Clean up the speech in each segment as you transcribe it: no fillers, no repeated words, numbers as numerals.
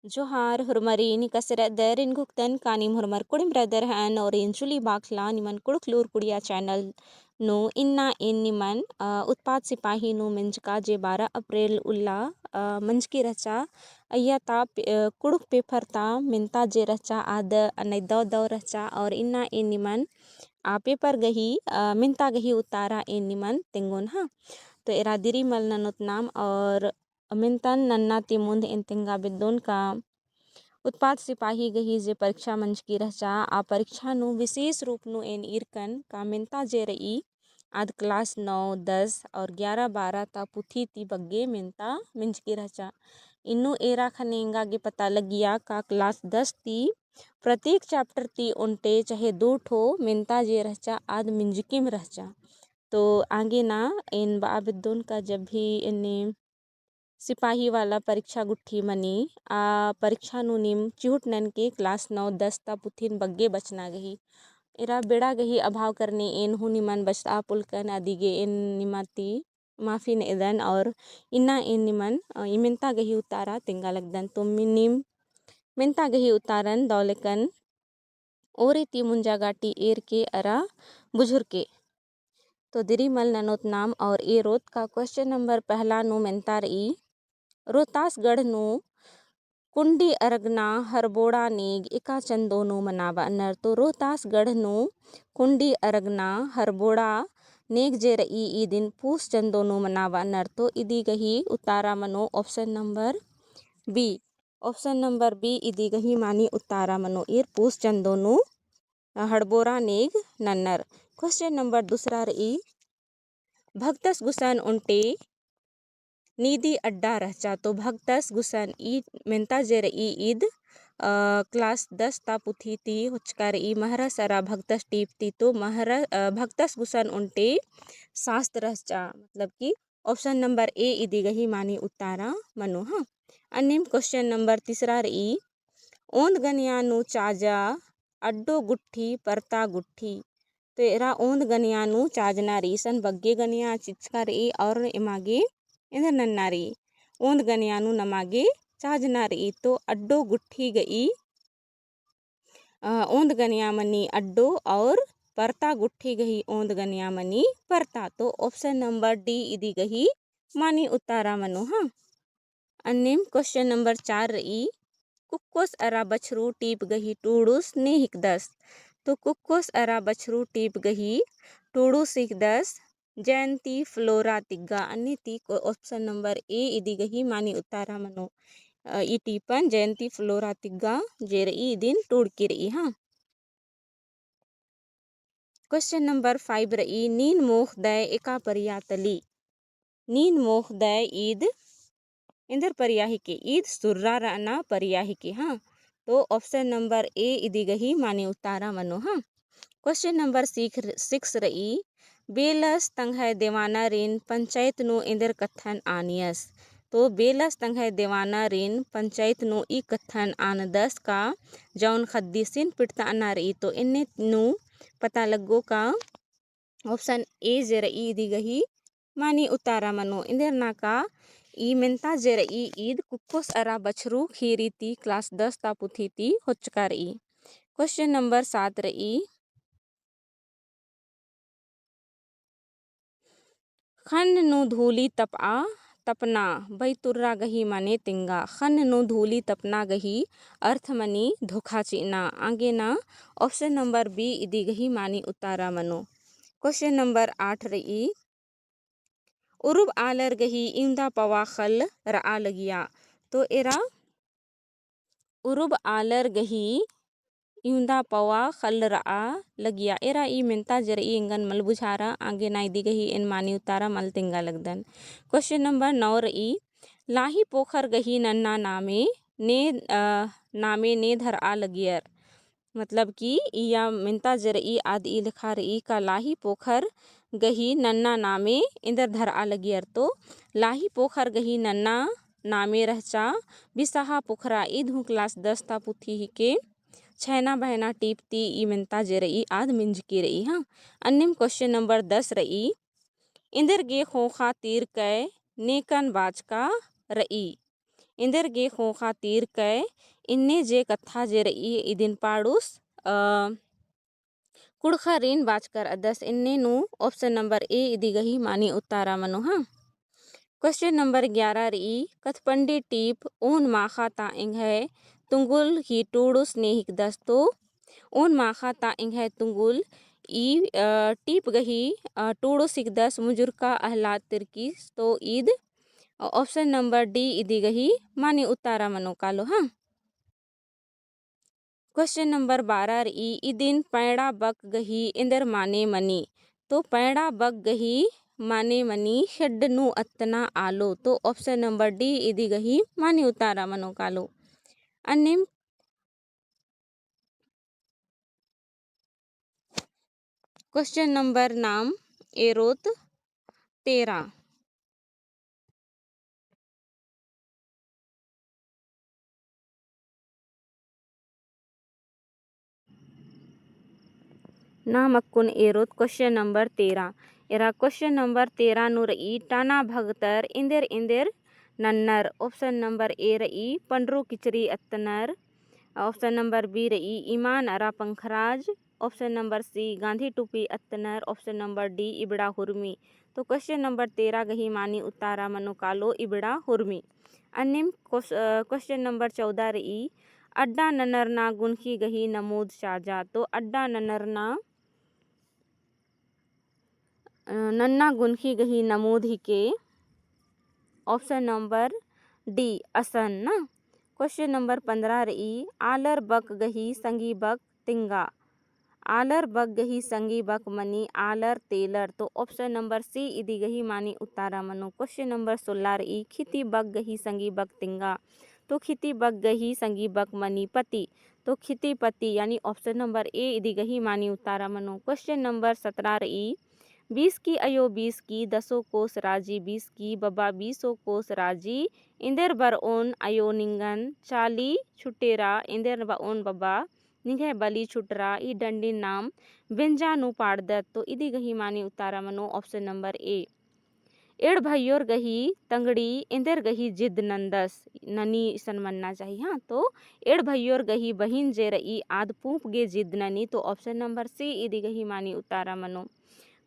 Johar Hurmari ni kaseret derin gukten kanim hurmar kudim brother han orin chuli bakla niman kuduklur kudia channel nu inna in niman उत्पाद सिपाही नु मंचका जे 12 अप्रैल उल्ला मंचकी रचा अय्या ता Kurukh paper ता मिनता जे रचा आद अनै दौ दौ रचा और इन्ना इन निमन पेपर गही मिनता गही उतारा इन निमन तेंगुन हा तो एरा दिरी मल ननोत नाम और मिनतन नन्ना तिमुंद इन तिंगा बिदुन का उत्पाद सिपाही गही जे परीक्षा मंच की रचा आ परीक्षा नु विशेष रूप नु एन इरकन का मिनता जे रही आद क्लास 9 10 और 11 12 ता पुथी ती बग्गे मिनता मिंच की रचा इन्नु एरा खनेंगा गे पता लगिया का क्लास 10 ती प्रत्येक चैप्टर ती उनटे चाहे दो ठो मिनता जे रचा आद मिंजकिम रचा तो आगे ना इन बाबिदुन का जब भी इन्हें सिपाही वाला परीक्षा गुट्ठी मनी परीक्षा नु निम चिहुट नन के क्लास 9 10 ता पुथिन बग्गे बचना गही इरा बेड़ा गही अभाव करने एन हु निमन बचता पुलकन आदिगे एन निमाती माफी ने एदन और इन्ना एन निमन इमिनता गही उतारा तिंगा लगदन तो मिनिम मिनता गही उतारन दौलेकन ओरे ती मुंजा गाटी एर के अरा बुझुर के तो दिरी मल ननोत नाम और ए रोत का क्वेश्चन नंबर पहला नु मेंता रही रोहतासगढ़ नु कुंडी अरगना हरबोड़ा नेग एका चंदोनु मनावा अनर तो रोहतासगढ़ नु कुंडी अरगना हरबोड़ा नेग जे रही ई दिन पूस चंदोनु मनावा अनर तो इदी गही उतारा मनो ऑप्शन नंबर बी इदी गही मानी उतारा मनो ईर पूस चंदोनु हड़बोरा नेग नन्नर क्वेश्चन नंबर दूसरा रही भक्तस गुसन उनटे नीदी अड्डा रहचा तो भक्तस गुसन ई मेंता जे रही ईद क्लास 10 ता पुथी ती हुचका रही महरा सरा भक्तस टीप ती तो महरा भक्तस गुसन उनटे शास्त्र रहचा मतलब कि ऑप्शन नंबर ए इदी गही मानी उतारा मनो हाँ अन्यम क्वेश्चन नंबर तीसरा रही ओंद गनियानु चाजा अड्डो गुट्ठी परता गुट्ठी तो एरा ओंद गनियानु चाजना रीसन बग्गे गनिया चिचका रही और इमागे इधर नन्नारी ओंद गनियानु नमागे चाजना रही तो अड्डो गुट्ठी गई ओंद गनिया मनी अड्डो और परता गुट्ठी गही ओंद गनिया मनी परता तो ऑप्शन नंबर डी इदी गही मानी उतारा मनो हाँ अन्यम क्वेश्चन नंबर 4 रही कुक्कोस अरा बछरू टीप गही टूडूस ने हिकदस तो कुक्कोस अरा बछरू टीप गही टूडूस हिकदस जयंती फ्लोरा तिग्गा अन्य ती को ऑप्शन नंबर ए इदी गही मानी उतारा मनो ई टीपन जयंती फ्लोरा तिग्गा जे रही दिन टूड़की रही हाँ क्वेश्चन नंबर 5 रही नीन मोह दय एका परियातली नीन मोह दय ईद इंदर परियाही के ईद सुर्रा राना परियाही के हाँ तो ऑप्शन नंबर ए इदी गही मानी उतारा मनो हाँ क्वेश्चन नंबर 6 रही बेलस तंघय देवाना रीन पंचायत नु इंदर कथन आनियस तो बेलस तंघय देवाना रीन पंचायत नु ई कथन आन 10 का जौन खद्दीसिन पिटता अना रही तो इन्ने नु पता लगो का ऑप्शन ए जे रही दी गही मानी उतारा मनो इंदर ना का ई मिनता जे रही ईद कुक्कोस अरा बछरू खीरी ती क्लास 10 ता पुथी ती होचका रही क्वेश्चन नंबर 7 रही खन नु धूली तपआ तपना बैतुर्रा गही माने तिंगा खन नु धूली तपना गही अर्थ मनी धोखा चीना आगे ना ऑप्शन नंबर बी इदी गही मानी उतारा मनो क्वेश्चन नंबर 8 रही उरुब आलर गही इंदा पवा खल रा लगिया तो एरा उरुब आलर गही इंदा पवा खल रा लगिया एरा ई मिनता जर ई इंगन मल बुझारा आगे नाई दी गही इन मानी उतारा मल तिंगा लगदन क्वेश्चन नंबर 9 रही लाही पोखर गही नन्ना नामे ने धर आ लगियर मतलब कि या मिनता जर ई आद ई लिखा रही का लाही पोखर गही नन्ना नामे इंदर धर आ लगियर तो लाही पोखर गही नन्ना नामे रहचा बिसाहा पोखरा ईद हूँ क्लास 10 ता पुथी ही के छैना बहना टीपती ई मिनता जे रही आद मिंज की रही हाँ अन्यम क्वेश्चन नंबर 10 रही इंदर गे खोखा तीर कै नेकन बाज का रही इंदर गे खो खातिर कै इन्ने जे कथा जे रई इदिन पाड़ूस कुड़खा रीन बाजकर अदस इन्ने नु ऑप्शन नंबर ए इदी गही मानी उत्तारा मनो हाँ। क्वेश्चन नंबर 11 रई कथपंडी टीप ऊन माखा ताइंग है तुंगुल ही टूडुस ने हिकदस तो ऊन माखा ताइंग है तुंगुल ई टीप गही टूडुस हिकदस मुजुरका अहलाद तिरकिस तो ईद ऑप्शन नंबर डी इदी गही मानी उत्तारा मनो कालो हाँ। क्वेश्चन नंबर 12 रई इदिन पैड़ा बक गही इंदर माने मनी तो पैड़ा बक गही माने मनी शेड्डनु अत्तना आलो तो ऑप्शन नंबर डी इदी गही मानी उतारा मनो कालो। अन्यम क्वेश्चन नंबर नाम एरोत 13 नाम अक्कुन एरोत क्वेश्चन नंबर 13 एरा क्वेश्चन नंबर 13 नु रई टाना भगतर इंदर इंदर नन्नर ऑप्शन नंबर ए रई पंड्रो किचरी अत्तनर ऑप्शन नंबर बी रई ईमान अरा पंखराज ऑप्शन नंबर सी गांधी टूपी अत्तनर ऑप्शन नंबर डी इबड़ा हुर्मी तो क्वेश्चन नंबर 13 गही मानी उतारा मनो कालो इबड़ा हुर्मी। अन्यम क्वेश्चन नंबर 14 रई अड्डा ननरना गुनखी गही नमूद शाजा तो अड्डा ननरना नन्ना गुनखी गही नमूद ही के ऑप्शन नंबर डी असन ना। क्वेश्चन नंबर 15 रई आलर बक गही संगी बक तिंगा आलर बक गही संगी बक मनी आलर तेलर तो ऑप्शन नंबर सी इदी गही मानी उतारा मनो। क्वेश्चन नंबर 16 रई खिती बक गही संगी बक तिंगा तो खिती बक गही संगी बक मनी पति तो खिती पति यानी ऑप्शन नंबर ए इदी गही मानी उतारा मनो। क्वेश्चन नंबर 17 रई 20 की अयो 20 की 10 कोस राजी 20 की बबा 20 कोस राजी इंदर बर ओन अयो निंगन चाली छुटेरा इंदर ओन बबा निघे बली छुटरा ई डंडी नाम व्यंजानु पाड़दत तो इदी गही मानी उतारा मनो ऑप्शन नंबर ए। एड़ भैयोर गही तंगड़ी इंदर गही जिद नंदस ननी सन मनना चाहिए हाँ तो एड़ भैयोर गही बहिन जे रई आद पूप गे जिद ननी तो ऑप्शन नंबर सी इदी गही मानी उतारा मनो।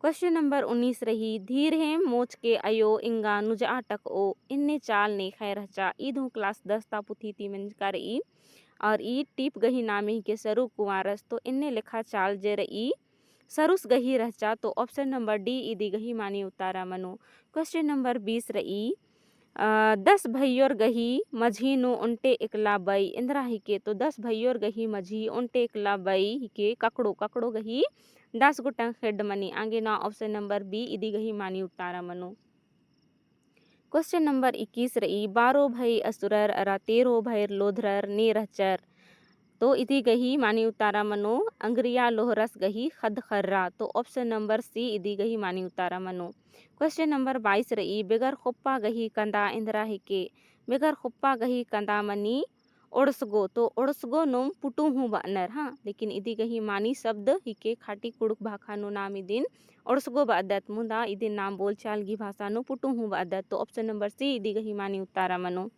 क्वेश्चन नंबर 19 रही धीर हेम मोच के अयो इंगा नुजा टक ओ इन्ने चाल ने खैर हचा ईदू क्लास 10 ता पुथी ती मंज कर ई और ई टीप गही नामे के सरू कुमारस तो इन्ने लिखा चाल जे रई सरुस गही रहचा तो ऑप्शन नंबर डी इदी गही मानी उतारा मनो। क्वेश्चन नंबर 20 रई 10 भैयोर गही मझी नु उनटे एकला बई इंद्रा हिके तो 10 भैयोर गही मझी उनटे एकला बई हिके ककड़ो ककड़ो गही 10 गोटा हेड मनी आगे ना ऑप्शन नंबर बी इदी गही मानी उतारा मनो। क्वेश्चन नंबर 21 रई 12 भई असुरर अरा 13 भैर लोधरर ने रहचर तो इदी गही मानी उतारा मनो अंग्रिया लोहरस गही खद खर्रा तो ऑप्शन नंबर सी इदी गही मानी उतारा मनो। क्वेश्चन नंबर 22 रई बेगर खोप्पा गही कंदा इंद्रा हिके बेगर खोप्पा गही कंदा मनी ओडसगो तो ओडसगो नोम पुटू हूँ बानर हाँ लेकिन इदी गही मानी शब्द हिके खाटी कुड़ुक भाखा नो नाम इदिन ओडसगो बादत मुदा इदिन नाम बोलचाल की भाषा नो पुटू हूँ बादत तो ऑप्शन नंबर सी इदी गही मानी उतारा मनो।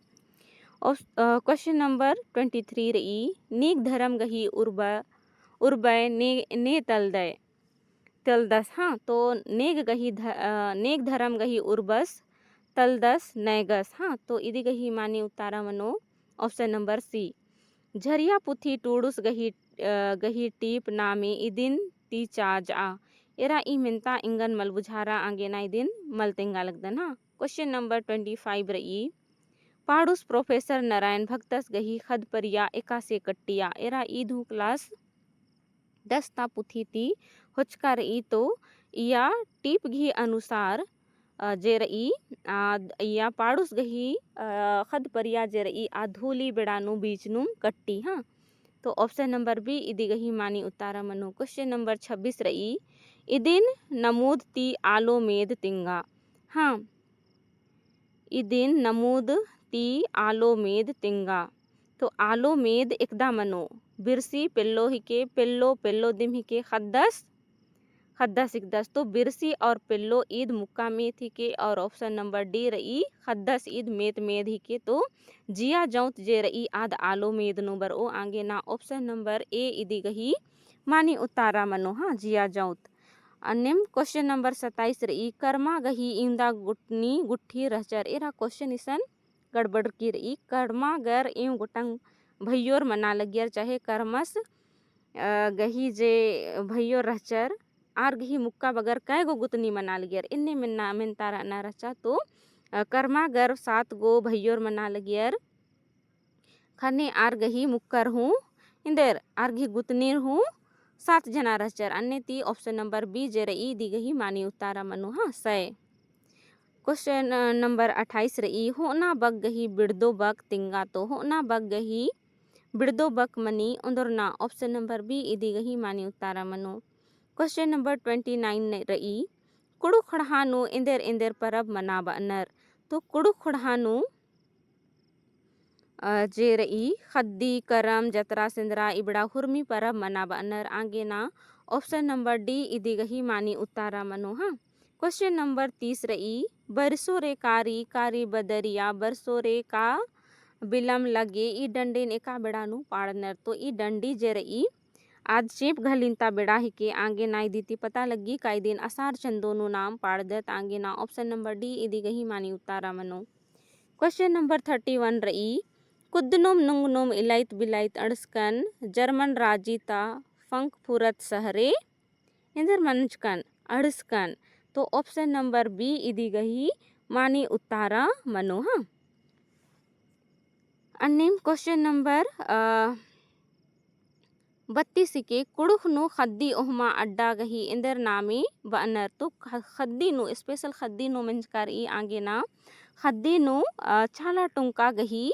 क्वेश्चन नंबर 23 रई नीक धर्म गही उर्बय ने तलदस हाँ तो नेक धर्म गही उर्बस तलदस नैगस हाँ तो इदी गही मानी उतारा मनो ऑप्शन नंबर सी। झरिया पुथी टूडुस गही टीप नामे इदिन ती चाज आ एरा ई मिनता इंगन मल बुझारा आगे ना इदिन मल तेंगा लगदन हाँ। क्वेश्चन नंबर 25 रई पाड़ुस प्रोफेसर नारायण भक्तस गही खद परिया एका से कट्टिया एरा ईधु क्लास 10 ता पुथी ती होचका रई तो या टीप घी अनुसार जे रई या पाड़ुस गही खद परिया जे रई आधूली बेड़ानु बीचनु कट्टी हाँ तो ऑप्शन नंबर बी इदी गही मानी उतारा मनो। क्वेश्चन नंबर 26 रई इदिन नमूद ती आलो मेद तिंगा हाँ इदिन नमूद ती आलो मेद तिंगा तो आलो मेद एकदा मनो बिरसी पेल्लो हिके पेल्लो पेल्लो दिम हिके खद्दस खद्दा सिकदस। तो बिरसी और पिल्लो ईद मुक्का में थी के और ऑप्शन नंबर डी रही खद्दस ईद मेद में ही के। तो जिया जौत जे रही आद आलो मेद नो बर ओ आगे ना ऑप्शन नंबर ए इदी गही मानी उतारा मनो। हाँ, जिया जौत। अन्यम क्वेश्चन नंबर 27 रही कर्मा गही इंदा गुटनी गुट्ठी रहचर। एरा क्वेश्चन इसन गड़बड़ की रही कर्मा गर एव गुटंग भैयोर मना लगियर चाहे कर्मस गही जे भैयोर रहचर आर गही मुक्का बगर कै गो गुतनी मना लगियर इन्ने मिन्ना मिन तारा ना रचा। तो कर्मा गर 7 गो भैयोर मना लगियर खने आर गही मुक्कर हूँ इंदेर आर गही गुतनीर हूँ 7 जना रहचर। अन्य ती ऑप्शन नंबर बी जे रही दी गही मानी उतारा मनु। हाँ, सय। क्वेश्चन नंबर 28 रही होना बग गही बिड़दो बग तिंगा। तो होना बग गही बिड़दो बग मनी उंदरना ऑप्शन नंबर बी इदी गही मानी उतारा मनु। क्वेश्चन नंबर 29 रही कुड़ु खड़हानु इंदेर इंदेर परब मना बनर। तो कुड़ु खड़हानु जे रही खद्दी करम जतरा सिंदरा इबड़ा हुरमी परब मना बनर आगे ना ऑप्शन नंबर डी इदी गही मानी उतारा मनो। हाँ, क्वेश्चन नंबर 30 रही बरसो रे कारी कारी बदरिया बरसो रे का बिलम लगे ई डंडे ने का बेड़ानु पाड़नर। तो ई डंडी जे रही आज चेप घलिंता बेड़ा ही के आगे ना इदी पता लगी काई दिन असार चंदोनु नाम पाड़दत आगे ना ऑप्शन नंबर डी इदी गही मानी उतारा मनो। क्वेश्चन नंबर 31 रही कुद्दनोम नुंगनोम इलाइत बिलाइत अड़स्कन जर्मन राजीता फंक फुरत सहरे इंदर मंचकन अड़स्कन। तो ऑप्शन नंबर बी इदी गही मानी उतारा मनो। हाँ, अन्यम क्वेश्चन नंबर 32 के कुड़ुख नु खद्दी ओहमा अड्डा गही इंदर नामी बनर। तो खद्दी नु स्पेशल खद्दी नु मंजकार ई आगे ना खद्दी नु छाला टुंका गही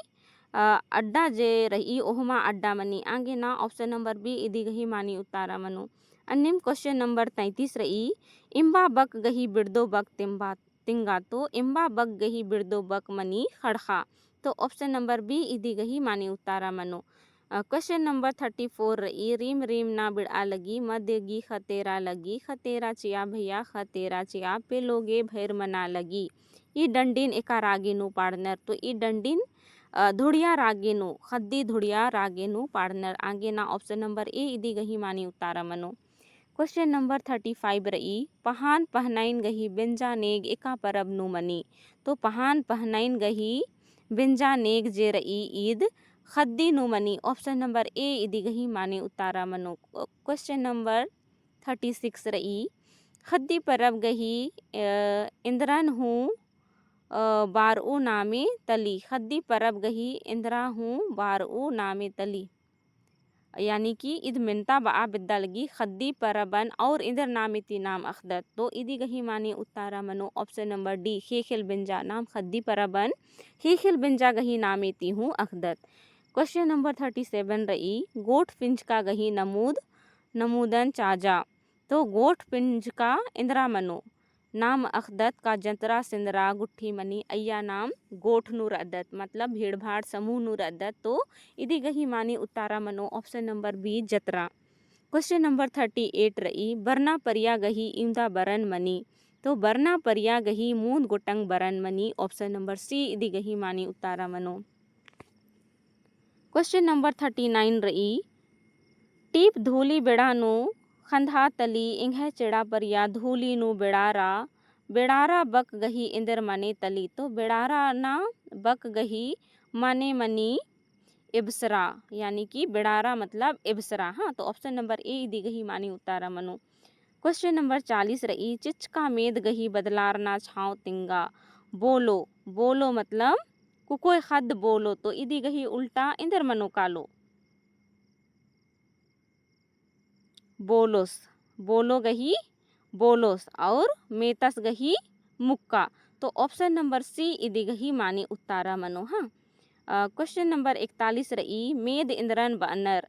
अड्डा जे रही ओहमा अड्डा मनी आगे ना ऑप्शन नंबर बी इदी गही मानी उतारा मनु। अन्यम क्वेश्चन नंबर 33 रही इम्बा बक गही बिड़दो बक तिम्बा तिंगा। तो इम्बा बक गही बिड़दो बक मनी खड़खा। तो ऑप्शन नंबर बी इदी गही मानी उतारा मनु। क्वेश्चन नंबर 34 रही रीम रीम ना बिड़ा लगी मदेगी खतेरा लगी खतेरा चिया भैया खतेरा चिया पे लोगे भैर मना लगी ई डंडीन एका रागेनु पाड़नर। तो ई डंडीन धुड़िया रागेनु खद्दी धुड़िया रागेनु पाड़नर आगे ना ऑप्शन नंबर ए इदी गही मानी उतारा मनो। क्वेश्चन नंबर 35 रही पहान पहनाइन गही बिंजा नेग एका परब नु मनी। तो पहान पहनाइन गही बिंजा नेग जे रही ईद खद्दी नु मनी ऑप्शन नंबर ए इदी गही मानी उतारा मनो। क्वेश्चन नंबर 36 रही खद्दी परब गही इंद्रन हूँ बारऊ नामे तली खद्दी परब गही इंद्रा हूँ बारऊ नामे तली यानी कि इद मिनता बा बिद्दा लगी खद्दी परबन और इंदर नामे ती नाम अखदत। तो इदी गही मानी उतारा मनो ऑप्शन नंबर डी खेखिल बिंजा नाम खद्दी परबन खेखिल बिंजा गही नामे ती हूँ अखदत। क्वेश्चन नंबर 37 रही गोठ पिंज का गही नमूद नमूदन चाजा। तो गोठ पिंज का इंदिरा मनो नाम अखदत का जंतरा सिंदरा गुट्ठी मनी अय्या नाम गोठ नु रद्दत मतलब भीड़ भाड़ समूह नु रद्दत। तो इदी गही मानी उतारा मनो ऑप्शन नंबर बी जतरा। क्वेश्चन नंबर 38 रही बरना परिया गही इंदा बरन मनी। तो बरना परिया गही मूंद गुटंग बरन मनी ऑप्शन नंबर सी इदी गही मानी उतारा मनो। क्वेश्चन नंबर 39 रही टीप धूली बेड़ानु खंधा तली इंघे चिड़ा परिया धूली नु बेड़ारा बेड़ारा बक गही इंदर मने तली। तो बेड़ारा ना बक गही मने मनी इब्सरा यानी कि बेड़ारा मतलब इब्सरा। हाँ, तो ऑप्शन नंबर ए इदी गही मानी उतारा मनु। क्वेश्चन नंबर 40 रही चिचका मेद गही बदलारना छाव तिंगा बोलो बोलो मतलब कुकोय खद बोलो। तो इदी गही उल्टा इंदर मनो कालो बोलोस बोलो गही बोलोस और मेतस गही मुक्का। तो ऑप्शन नंबर सी इदी गही मानी उतारा मनो। हाँ, क्वेश्चन नंबर 41 रही मेद इंद्रन बनर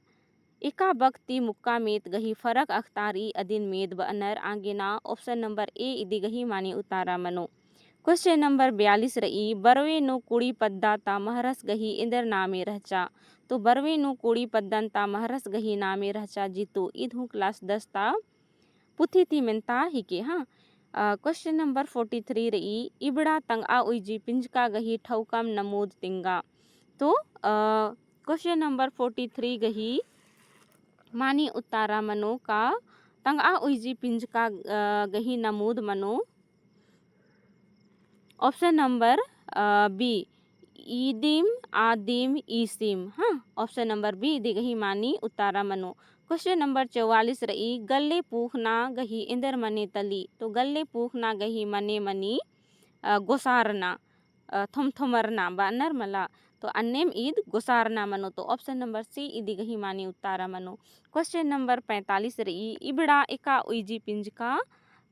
इका बक्ति मुक्का मेत गही फरक अख्तारी अदिन मेद बनर आगे ना ऑप्शन नंबर ए इदी गही मानी उतारा मनो। क्वेश्चन नंबर 42 रही बरवे नु कुड़ी पद्दा ता महरस गही इंदर नामे रहचा। तो बरवे नु कुड़ी पद्दन ता महरस गही नामे रहचा जीतो इधू क्लास 10 ता पुथी ती मिनता हिके हाँ। क्वेश्चन नंबर 43 रही इबड़ा तंग आ उइजी पिंजका गही ठौकम नमूद तिंगा। तो क्वेश्चन नंबर 43 गही मानी उतारा मनो का तंग आ उइजी पिंजका गही नमूद मनो। ऑप्शन नंबर बी ईदिम आदिम ईसिम हाँ। ऑप्शन नंबर बी दिगही मानी उतारा मनो। क्वेश्चन नंबर 44 रही गल्ले पूखना गही इंदर मने तली। तो गल्ले पूखना गही मने मनी गोसारना थुमथुमरना बानर मला। तो अन्नेम ईद गोसारना मनो। तो ऑप्शन नंबर सी इदी गही मानी उतारा मनो। क्वेश्चन नंबर 45 रही इबड़ा एका उइजी पिंजका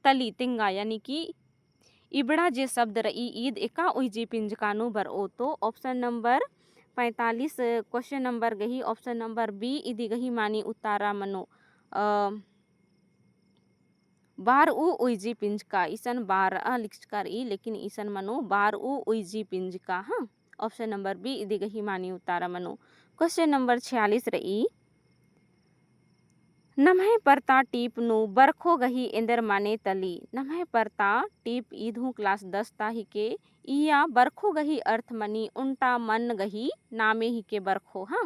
तली तिंगा यानी कि इबड़ा जे शब्द रही ईद एका उइजी पिंजकानु बर ओ। तो ऑप्शन नंबर 45 क्वेश्चन नंबर गही ऑप्शन नंबर बी इदी गही मानी उतारा मनो। बार उ उइजी पिंजका ईसन बार लिखकर ई लेकिन ईसन मनो बार उ उइजी पिंजका हाँ। ऑप्शन नंबर बी इदी गही मानी उतारा मनो। क्वेश्चन नंबर 46 रही नम्हे परता टीप नु बरखो गही इंदर माने तली। नम्हे परता टीप ईधु क्लास 10 ता हिके इया बरखो गही अर्थ मनी उल्टा मन गही नामे हिके बरखो हाँ।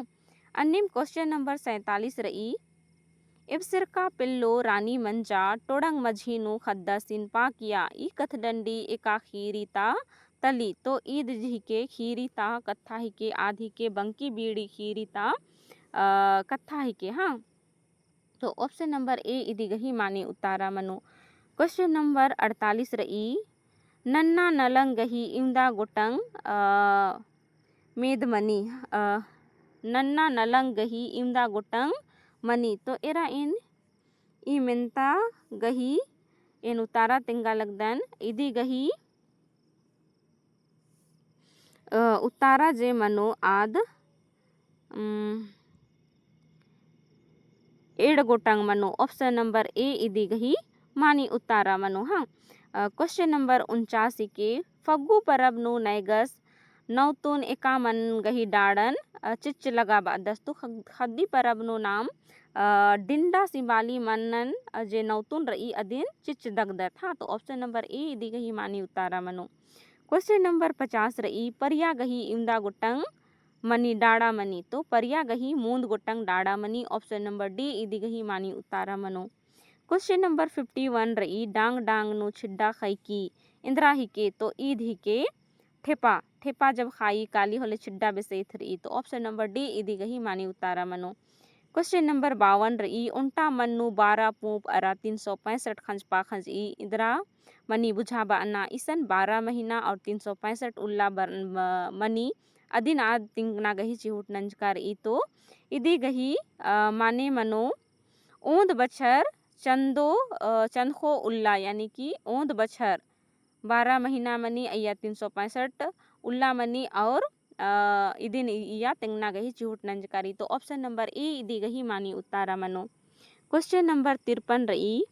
अन्यम क्वेश्चन नंबर 47 रही इब्सिर का पिल्लो रानी मंजा टोड़ंग मझीनु खद्दा सिनपा किया ई कथडंडी एका खीरीता तली। तो ईद हिके खीरीता कत्था हिके आधी के बंकी बीड़ी खीरीता कत्था हिके हाँ। तो ऑप्शन नंबर ए इदी गही मानी उतारा मनो। क्वेश्चन नंबर 48 रही नन्ना नलंग गही इमदा गोटंग मेदमनी नन्ना नलंग गही इमदा गोटंग मनी। तो एरा इन ई मिनता गही इन उतारा तिंगा लगदन इदी गही उतारा जे मनो आद एड गोटंग मनो। ऑप्शन नंबर ए इदी गही मानी उतारा मनो हाँ। क्वेश्चन नंबर 49 के फग्गू परब नु नैगस नौतुन एका मन गही डाड़न चिच्च लगा बादस। तो खद्दी परब नु नाम डिंडा सिंबाली मनन जे नौतुन रही अदिन चिच्च दगदत हाँ। तो ऑप्शन नंबर ए इदी गही मानी उतारा मनो। क्वेश्चन नंबर 50 रही परिया गही इमदा गुटंग मनी डाड़ा मनी। तो परिया गही मूंद गोटंग डाड़ा मनी। ऑप्शन नंबर डी इदी गही मानी उतारा मनो। क्वेश्चन नंबर 51 रही डांग डांग नो छिड्डा खैकी इंद्रा हिके। तो ईद हिके ठेपा ठेपा जब खाई काली होले छिड्डा बेसैथ रही। तो ऑप्शन नंबर डी इदी गही मानी उतारा मनो। क्वेश्चन नंबर 52 रही उल्टा मन्नू 12 पूप अरा 365 खंज पाखंज ई इंद्रा मनी बुझा बाना ईसन 12 महीना और 365 उल्ला मनी अदिन आद तिंगना गही चिहुट नंजकार ई। तो इदी गही माने मनो ओंद बछर चंदो चंदखो उल्ला यानी कि ओंद बछर 12 महीना मनी अया 365 उल्ला मनी और इदिन इया तिंगना गही चिहुट नंजकारी। तो ऑप्शन नंबर ए इदी गही मानी उतारा मनो। क्वेश्चन नंबर 53 रही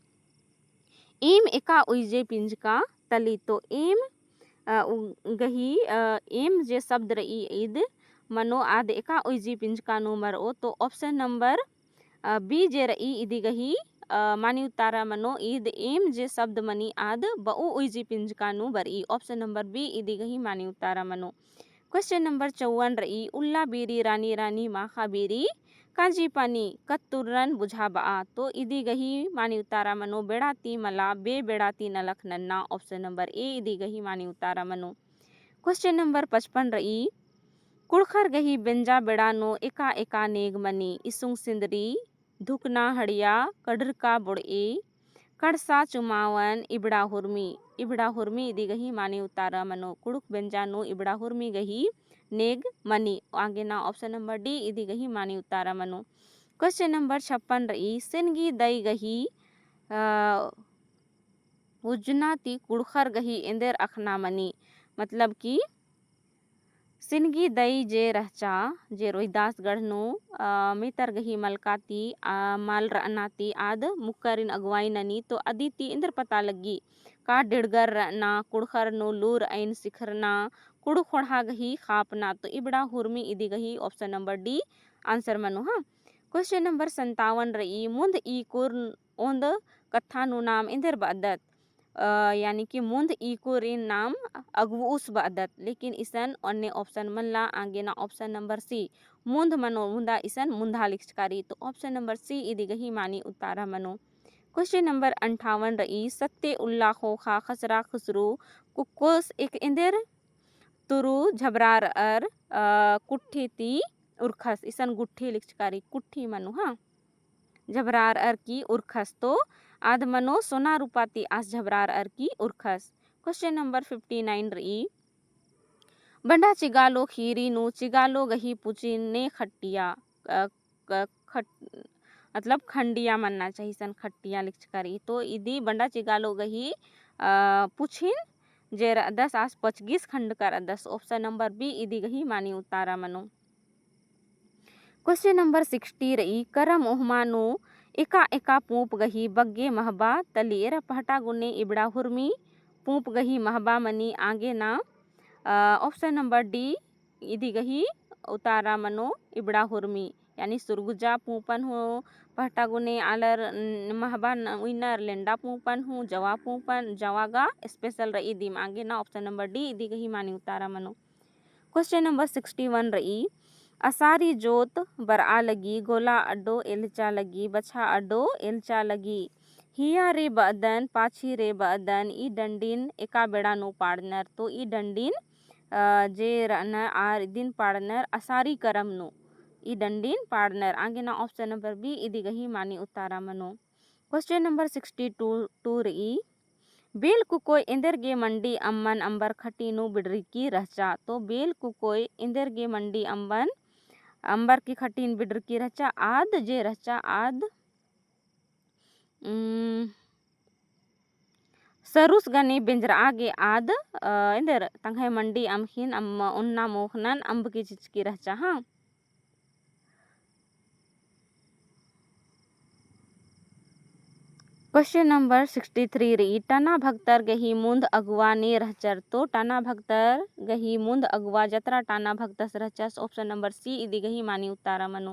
एम एका उइजे पिंजका तली। तो एम गही एम जे शब्द रही ईद मनो आद एका उइजी पिंजका नु मर ओ। तो ऑप्शन नंबर बी जे रही इदी गही मानी उतारा मनो ईद एम जे शब्द मनी आद बहु उइजी पिंजका नु बर ई। ऑप्शन नंबर बी इदी गही मानी उतारा मनो। क्वेश्चन नंबर 54 रही उल्ला बीरी रानी रानी माखा बीरी काजी पानी कत्तुरन बुझा बा। तो इदी गही मानी उतारा मनो बेड़ाती मला बे बेड़ाती नलख नन्ना। ऑप्शन नंबर ए इदी गही मानी उतारा मनो। क्वेश्चन नंबर 55 रही कुड़खर गही बेंजा बेड़ानो एका एका नेग मनी इसुंग सिंदरी धुकना हड़िया कड़रका बुड़ए कड़सा चुमावन इबड़ा हुर्मी इदी गही मानी उतारा मनो। कुड़ुक बेंजानो इबड़ा हुर्मी गही नेग मनी आगे ना ऑप्शन नंबर डी इदी गही मानी उतारा मनो। क्वेश्चन नंबर 56 रही सिनगी दई गही उजना ती कुड़खर गही इंदेर अखना मनी। मतलब कि सिनगी दई जे रहचा जे रोहिदासगढ़ नो मितर गही मलकाती माल रनाती आद मुक्करिन अगवाई ननी। तो अदिति इंद्र पता लगी का डिड़गर रना कुड़खर नो लूर ऐन सिखरना कुड़ खोड़ा गही खापना। तो इबड़ा हुर्मी इदी गही ऑप्शन नंबर डी आंसर मनो हाँ। क्वेश्चन नंबर 57 रही मुंद ई कुर ओंद कथानु नाम इंदर बदत यानी कि मुंद इको रिन नाम अगवुस बदत लेकिन इसन अन्य ऑप्शन मनला आगे ना ऑप्शन नंबर सी मुंद मनो मुंदा इसन मुंदा लिखकारी तो ऑप्शन नंबर सी इदी गही मानी उतारा मनो। क्वेश्चन नंबर 58 रही सत्य उल्ला खोखा खसरा खसरू कुकोस एक इंदर तुरु झबरार कुट्ठी ती उर्खस इसन गुट्ठी लिखकारी कुट्ठी मनु हाँ झबरार की उर्खस तो आध मनो सोना रूपाती आस झबरार की उर्खस। क्वेश्चन नंबर 59 रही बंडा चिगालो खीरी नु चिगालो गही पुची ने खट्टिया खट मतलब खंडिया मनना चाहिए सन खट्टिया लिखकारी तो इदी बंडा चिगालो गही पुछिन जे 10 आस 25 खंड कर 10 ऑप्शन नंबर बी इदी गही मानी उतारा मनो। क्वेश्चन नंबर 60 रही करम ओहमानु एका एका पूप गही बग्गे महबा तलिएर पहटा गुने इबड़ा हुरमी पूप गही महबा मनी आगे ना ऑप्शन नंबर डी इदी गही उतारा मनो इबड़ा हुरमी यानी सुरगुजा पूपन हो पहटा गुने आलर महबा विनर लेंडा पूपन हो जवा पूपन जवागा स्पेशल रही दी आगे ना ऑप्शन नंबर डी इदी गही मानी उतारा मनो। क्वेश्चन नंबर 61 रही असारी जोत बरआ लगी गोला अड्डो एलचा लगी बछा अड्डो एलचा लगी हिया रे बदन पाछी रे बदन ई डंडीन एका बेड़ा नो पाड़नर तो ई डंडीन जे रनर आर दिन पाड़नर असारी करम नो ई डंडीन पाड़नर आगे ना ऑप्शन नंबर बी इदी गही मानी उतारा मनो। क्वेश्चन नंबर 62 रही बेल कुकोय इंदर गे मंडी अम्मन अंबर खटीनु बिडरी की रहचा तो बेल कुकोय इंदर गे मंडी अम्बन अंबर की खटीन बिडर की रहचा आद जे रहचा आद सरुस गने बिंजरा आगे आद इंदर तंगे मंडी अमखिन उन्ना मोखनन अंब की चिच की रहचा हाँ। क्वेश्चन नंबर 63 रही टना भक्तर गही मुंद अगवा ने रहचर तो टना भक्तर गही मुंद अगवा जतरा टाना भक्तस रहचस ऑप्शन नंबर सी इदी गही मानी उतारा मनो।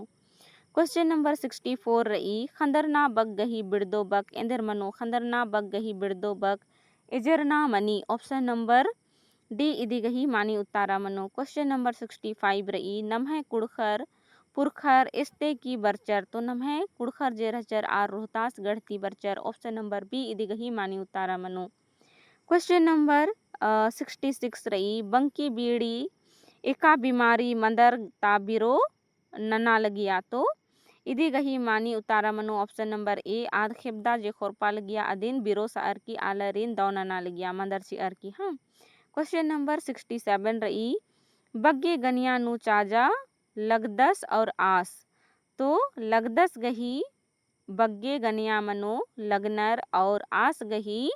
क्वेश्चन नंबर 64 रही खंदरना बग गही बिड़दो बक इंदर मनो खंदरना बग गही बिड़दो बक इजरना मनी ऑप्शन नंबर डी इदी गही मानी उतारा मनो। क्वेश्चन नंबर 65 रही नमहे कुड़खर पुरखर इस्ते की बरचर तो नमहे कुड़खर जे रहचर आर रोहतास गढ़ती बरचर ऑप्शन नंबर बी इदी गही मानी उतारा मनो। क्वेश्चन नंबर 66 रही बंकी बीड़ी एका बीमारी मंदर ताबिरो नना लगिया तो इदी गही मानी उतारा मनो ऑप्शन नंबर ए आध खेबदा जे खोरपा लगिया अदिन बिरो सार की आलरिन दौनना लगिया मंदर सी अर की हाँ। क्वेश्चन नंबर 67 रही बग्गे गनिया नु चाजा लगदस और आस तो लगदस गही बग्गे गनिया मनो लगनर और आस गही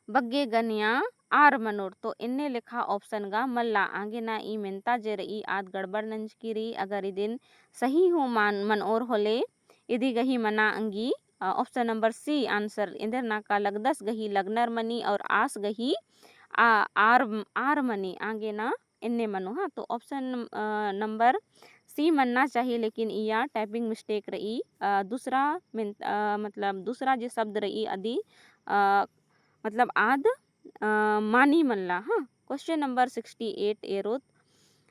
बग्गे गनिया आर मनोर तो इन्ने लिखा ऑप्शन गा मल्ला आगे ना ई मिनता जे रही आद गड़बड़ नंज की रही अगर इदिन सही हो मान मन और होले इदी गही मना अंगी ऑप्शन नंबर सी आंसर इंदर ना का लगदस गही लगनर मनी और आस गही आर आर मनी आगे ना इन्ने मनो हाँ तो ऑप्शन नंबर सी मनना चाहिए लेकिन या टाइपिंग मिस्टेक रही दूसरा मतलब दूसरा जो शब्द रही आदि मतलब आद मानी मल्ला हाँ। क्वेश्चन नंबर 68 एरोत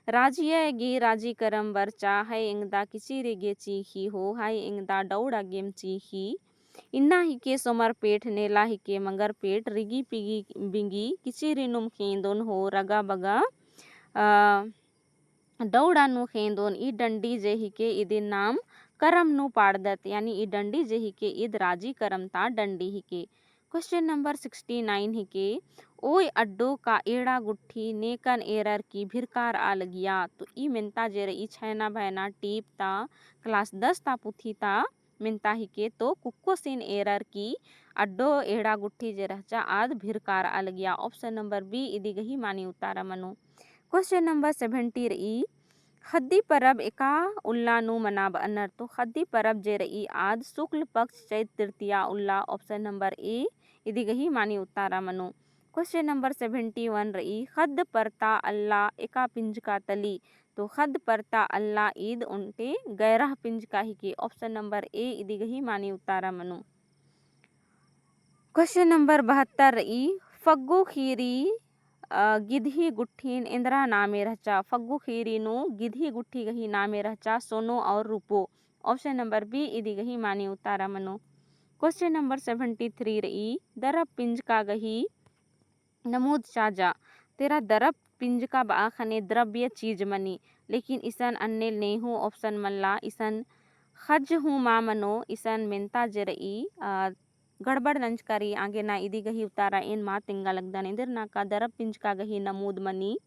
राजिया गे राजी करम बरचा है इंगदा किसी रे गे चीही हो हाय इंगदा डौड़ा गेम चीही इन्ना ही के सोमर पेट नेला ही के मंगर पेट रिगी पिगी बिंगी किसी रिनुम खेंदोन हो रगा बगा दौड़ा नु खेंदोन ई डंडी जे ही के इदे नाम करम नु पाड़दत यानी ई डंडी जे ही के इद राजी करम ता डंडी ही के। क्वेश्चन नंबर 69 ही के ओय अड्डो का एड़ा गुट्ठी नेकन एरर की भिरकार आ लगिया तो ई मिनता जे रही छैना भैना टीप ता क्लास 10 ता पुथी ता मिनता ही के तो कुक्को सीन एरर की अड्डो एड़ा गुट्ठी जे रहचा आद भिरकार आ लगिया ऑप्शन नंबर बी इदी गही मानी उतारा मनो। क्वेश्चन नंबर 70 रही खद्दी परब एका उल्ला नु मनाब अनर तो खद्दी परब जे रही आद शुक्ल पक्ष चैत तृतीया उल्ला ऑप्शन नंबर ए इदी गही मानी उतारा मनो। क्वेश्चन नंबर 71 रही खद परता अल्लाह एका पिंज का तली तो खद परता अल्लाह ईद उनटे गैरह पिंज का ही के ऑप्शन नंबर ए इदी गही मानी उतारा मनो। क्वेश्चन नंबर 72 ई फग्गू खीरी गिधी गुट्ठीन इंदिरा नामे रहचा फग्गू खीरीनु गिधी गुट्ठी गही नामे रहचा सोनो और रूपो ऑप्शन नंबर बी इदी गही मानी उतारा मनो क्वेश्चन नंबर 73 रही दरब पिंज का गही नमूद चाजा तेरा दरब पिंज का बाखने द्रव्य चीज मनी लेकिन इसन अन्य नहीं हूँ ऑप्शन मल्ला इसन खज हूँ मा मनो इसन मिनता जरई गड़बड़ नंचकारी आगे ना इदी गही उतारा इन मा तिंगा लगदा निंदिर ना का दरब पिंज का गही नमूद मनी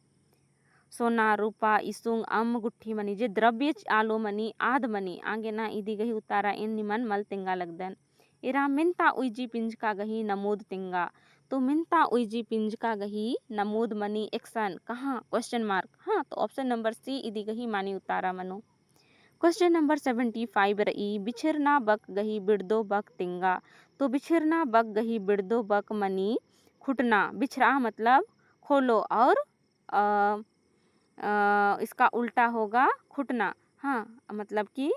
सोना रूपा इसुंग अम गुट्ठी मनी जे द्रव्य आलो मनी आध मनी आगे ना इदी गही उतारा इन निमन मल तिंगा लगदन इरा मिनता उइजी पिंज का गही नमूद तिंगा तो मिनता उइजी पिंज का गही नमूद मनी एक्शन कहाँ क्वेश्चन मार्क हाँ तो ऑप्शन नंबर सी इदी गही मानी उतारा मनो क्वेश्चन नंबर 75 रही बिछिरना बक गही बिड़दो बक तिंगा तो बिछिरना बक गही बिड़दो बक मनी खुटना बिछरा मतलब खोलो और इसका उल्टा होगा खुटना हाँ मतलब कि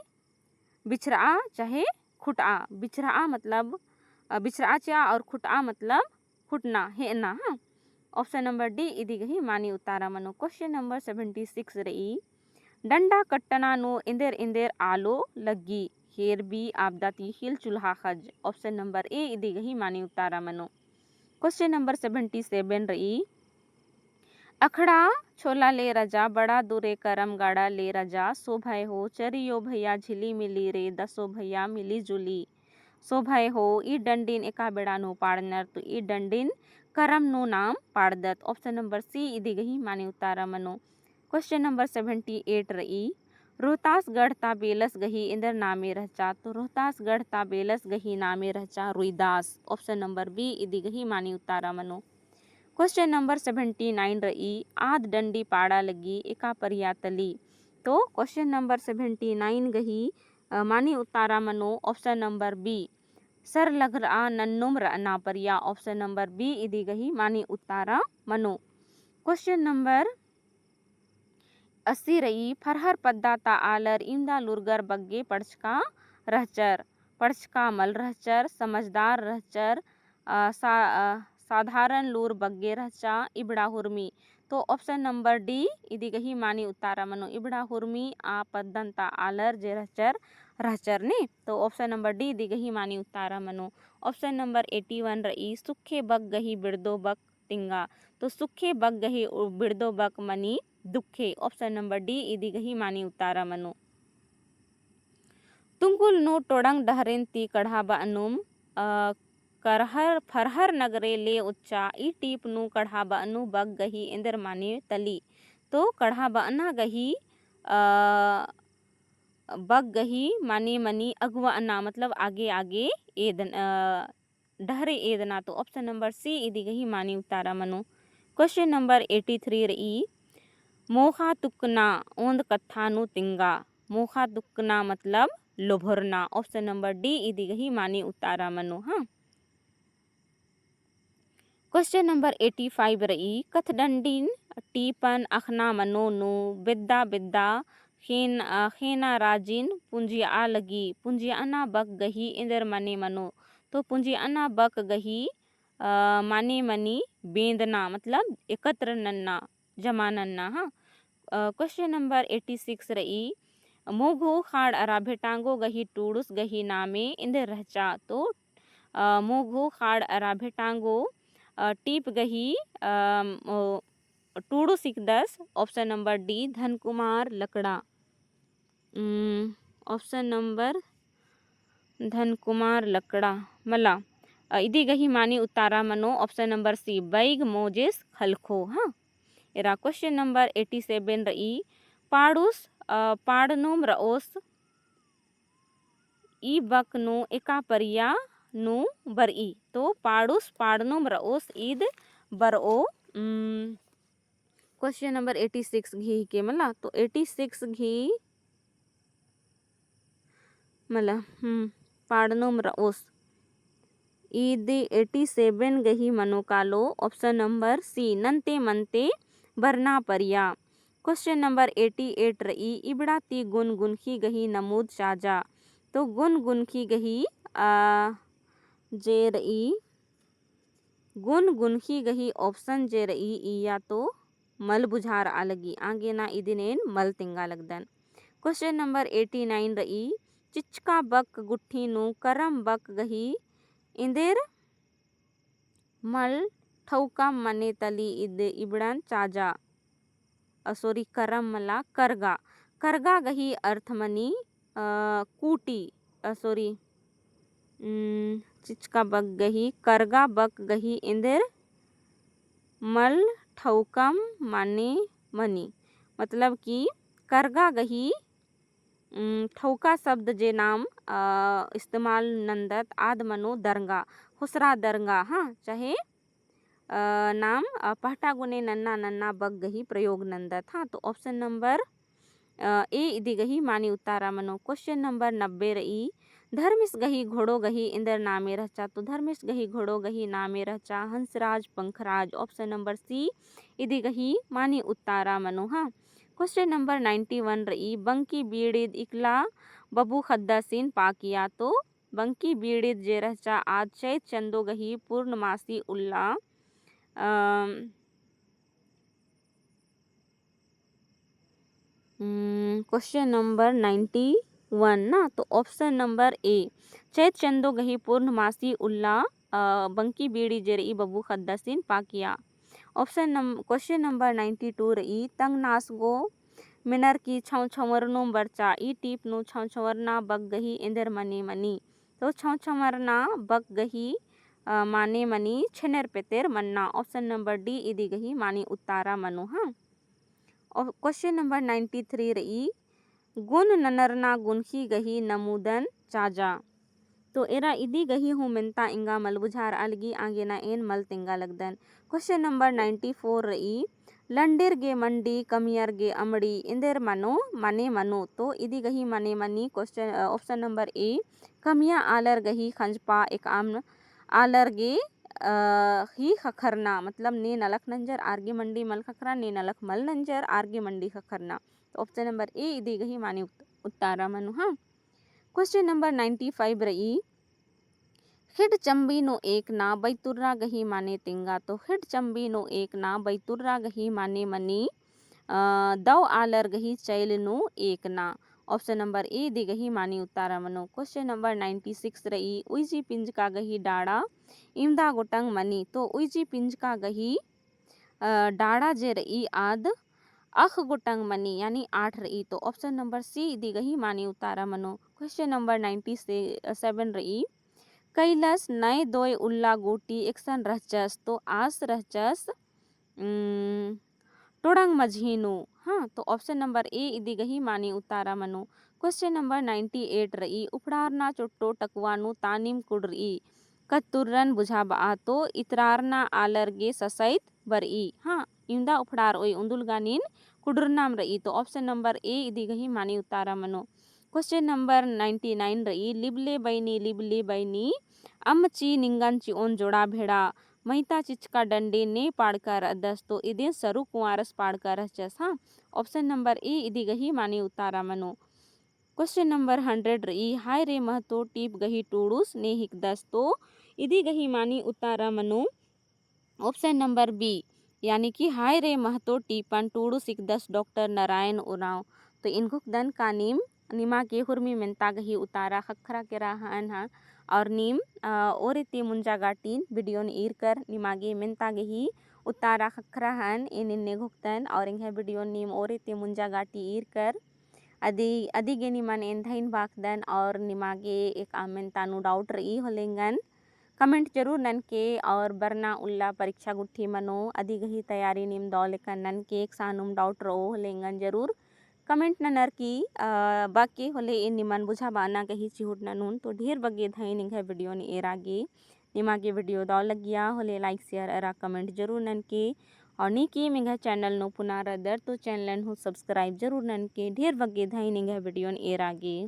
बिछरा चाहे खुटा बिछरा मतलब बिछरा चा और खुटा मतलब खुटना है ना हाँ ऑप्शन नंबर डी इदी गही मानी उतारा मनो क्वेश्चन नंबर 76 रही डंडा कट्टनानु इंदेर इंदेर आलो लग्गी हेर बी आपदाती हिल चूल्हा खज ऑप्शन नंबर ए इदी गही मानी उतारा मनो क्वेश्चन नंबर 77 रही अखड़ा छोला ले रजा बड़ा दूरे करम गाड़ा ले रजा सो भय हो चरियो भैया झिली मिली रे दसो भैया मिली जुली सो भय हो ई डंडीन एका बेड़ा नु पाड़नर तो ई डंडीन करम नु नाम पाड़दत ऑप्शन नंबर सी इदी गही मानी उतारा मनो क्वेश्चन नंबर 78 रही रोहतासगढ़ ताबेलस गही इंदर नामे रहचा तो रोहतासगढ़ ताबेलस गही नामे रहचा रुईदास ऑप्शन नंबर बी इदी गही मानी उतारा मनो क्वेश्चन नंबर 79 रही आध डंडी पाड़ा लगी एका परिया तली तो क्वेश्चन नंबर 79 गही मानी उतारा मनो ऑप्शन नंबर बी सर लग रहा नन्नुम रना परिया ऑप्शन नंबर बी इदी गही मानी उतारा मनो क्वेश्चन नंबर 80 रही फरहर पद्दाता आलर इमदा लुरगर बग्गे पड़चका मल रहचर समझदार रहचर साधारण लूर बग्गे रहचा इबड़ा हुर्मी तो ऑप्शन नंबर डी इदी गही मानी उतारा मनो इबड़ा हुर्मी आ पद्दंता आलर जे रहचर ने तो ऑप्शन नंबर डी इदी गही मानी उतारा मनो ऑप्शन नंबर 81 रही सुखे बग गही बिड़दो बक तिंगा तो सुखे बग गही बिड़दो बक मनी दुखे ऑप्शन नंबर डी इदी गही मानी उतारा मनो तुंकुल नु टोडंग डहरेन ती कढ़ाबा अनुम करहर फरहर नगरे ले उच्चा ई टीप नु कढ़ाबा अनु बग गही इंदर माने तली तो कढ़ाबा अना गही बग गही माने मनी अगवा अना मतलब आगे आगे एदन डहरे एदना तो ऑप्शन नंबर सी इदी गही मानी उतारा मनो क्वेश्चन नंबर 83 रही मोखा तुकना ओंद कथा नु तिंगा मोखा तुकना मतलब लोभरना ऑप्शन नंबर डी इदी गही मानी उतारा मनो हाँ क्वेश्चन नंबर 85 रही कथडंडीन टीपन अखना मनो नु बिद्दा बिद्दा खेना राजिन पुंजिया लगी पुंजिया अना बक गही इंदर मने मनो तो पुंजिया अना बक गही माने मनी बेंदना मतलब एकत्र नन्ना जमा नन्ना हाँ क्वेश्चन नंबर 86 रही मोघो खाड़ अरा भेटांगो गही टूडुस गही नामे इंदर रहचा तो मोघो खाड़ अरा भेटांगो टीप गही टूडू सिकदस option number D Dhankumar Lakra option number Dhankumar Lakra मला इदी गही मानी उतारा मनो ऑप्शन नंबर सी बैग मोजेस खलखो हाँ इरा क्वेश्चन नंबर 87 रही पाड़ुस पाड़नुम रओस ई बक नु एका परिया नु बरई तो पाड़ुस पाड़नुम रओस ईद बरओ क्वेश्चन नंबर 86 घी के मला तो 86 घी मला पाड़नुम रओस ईद 87 गही मनोकालो ऑप्शन नंबर सी नंते मनते बरना परिया क्वेश्चन नंबर 88 रही इबड़ा ती गुन गुनखी गही नमूद चाजा तो गुन गुनखी गही जे रही गुन गुनखी गही ऑप्शन जे रई इया तो मल बुझार आलगी आगे ना इदिनेन मल तिंगा लगदन। क्वेश्चन नंबर 89 रई चिचका बक गुट्ठी नु करम बक गही इंदेर मल ठौका मने तली इबड़न चाजा सॉरी करम मला करगा करगा गही अर्थ मनी कूटी सॉरी चिचका बक गही करगा बक गही इंदेर मल ठौकम माने मनी मतलब कि करगा गही ठौका शब्द जे नाम इस्तेमाल नंदत आद मनो दरंगा हुसरा दरंगा हाँ चाहे नाम पहटा गुने नन्ना नन्ना बग गही प्रयोग नंदत हाँ। तो ऑप्शन नंबर ए इदी गही मानी उतारा मनो। क्वेश्चन नंबर 90 रई धर्मिस गही घोड़ो गही इंदर नामे रहचा तो धर्मिस गही घोड़ो गही नामे रहचा हंसराज पंखराज ऑप्शन नंबर सी इदी गही मानी उतारा मनो हाँ। क्वेश्चन नंबर 91 रई बंकी बीड़िद इकला बबू खद्दा सीन पाकिया तो बंकी बीड़िद जे रहचा आज चैत चंदो गही पूर्णमासी उल्ला क्वेश्चन नंबर 91 ना तो ऑप्शन नंबर ए चैत चंदो गही पूर्णमासी उल्ला बंकी बीड़ी जे रई बबू खद्दसिन पाकिया। क्वेश्चन नंबर 92 रई तंग नास गो मिनर की छौ छवरनो बरचा ई टीप नु छौ छवरना बग गही इंदर मने मनी तो छौ छवरना बग गही माने मनी छेनर पेतेर मन्ना ऑप्शन नंबर डी इदी गही मानी उतारा मनो हाँ। और क्वेश्चन नंबर 93 रई गुन ननरना गुनखी गही नमुदन चाजा तो एरा इदी गही हूँ मिनता इंगा मल बुझार अलगी आगे ना एन मल तिंगा लगदन। क्वेश्चन नंबर 94 रई लंडेर गे मंडी कमियर गे अमड़ी इंदेर मनो मने मनो तो इदी गही मने मनी क्वेश्चन ऑप्शन नंबर ए कमिया आलर गही खंजपा एक आम आलर गे ही खखरना मतलब ने नलक नंजर आरगे मंडी मल खखरा ने नलक मल नंजर आरगे मंडी खखरना तो ऑप्शन नंबर ए इदी गही मानी उतारा मनु हाँ। क्वेश्चन नंबर 95 रई हिड चंबी नो एक ना बैतुर्रा गही माने तिंगा तो हिड चंबी नो एक ना बैतुर्रा गही माने मनी दव आलर गही चैल नो एक ना ऑप्शन नंबर ए दी गही मानी उतारा मनो। क्वेश्चन नंबर 96 रई उइजी पिंज का गही डाड़ा इमदा गोटंग मनी तो उइजी पिंज का गही डाड़ा जे रई आद अख गोटंग मनी यानी 8 रई तो ऑप्शन नंबर सी दी गही मानी उतारा मनो। क्वेश्चन नंबर 97 रई कैलस नए दोय उल्ला गोटी एक्सन रहचस तो आस रहचस टोड़ंग मझीनु हाँ। तो ऑप्शन नंबर ए इदी गही मानी उतारा मनो। क्वेश्चन नंबर 98 रई उपड़ारना चुट्टो टकवानु तानिम कुड़री कत्तुरन बुझाबा तो इतरारना आलरगे ससैत बरई हाँ इंदा उपड़ार ओय उंदुलगानिन कुडुरनाम रई तो ऑप्शन नंबर ए इदी गही मानी उतारा मनो। क्वेश्चन नंबर 99 रई लिबले बैनी अम्मची निंगनची ओन जोड़ा भेड़ा महिता चिचका डंडे ने पाड़कर अदस तो इदे सरू कुआरस पाड़कर रहचस हाँ ऑप्शन नंबर ए इदी गही मानी उतारा मनो। क्वेश्चन नंबर 100 रई हाय रे महतो टीप गही टूडूस ने हिकदस तो इदी गही मानी उतारा मनो ऑप्शन नंबर बी यानी कि हाय रे महतो टीपन टूडूस हिकदस डॉक्टर नारायण उराव तो इनको दन का नीम निमा के हुर्मी मिनता गही उतारा खखरा के राहन हाँ और नीम ओरिति मुंजा गाटीन वीडियो ईर कर निमागे मिनता गही उतारा खखरा हन इन घुक्तन और इंगे वीडियो नीम ओरिति मुंजा गाटी ईर कर अदी गे निमन इन धैन बाकदन और निमागे एक आमेन तानु डाउट रही होलेंगन कमेंट जरूर नन के और बरना उल्ला परीक्षा गुट्ठी मनो अदी गही तैयारी निम दौलेकन नन के एक सानुम डाउट रो होलेंगन जरूर कमेंट ननर की बाकी होले इन निमन बुझा बाना कही चिहुट ननून तो ढेर बगे धई निंगे वीडियो नि एरागे निमागे वीडियो दौ लगिया होले लाइक शेयर एरा कमेंट जरूर नन के और नी की मिंगा चैनल नो पुनार दर तो चैनल हो सब्सक्राइब जरूर नन के ढेर बगे धई निंगे वीडियो नि एरागे।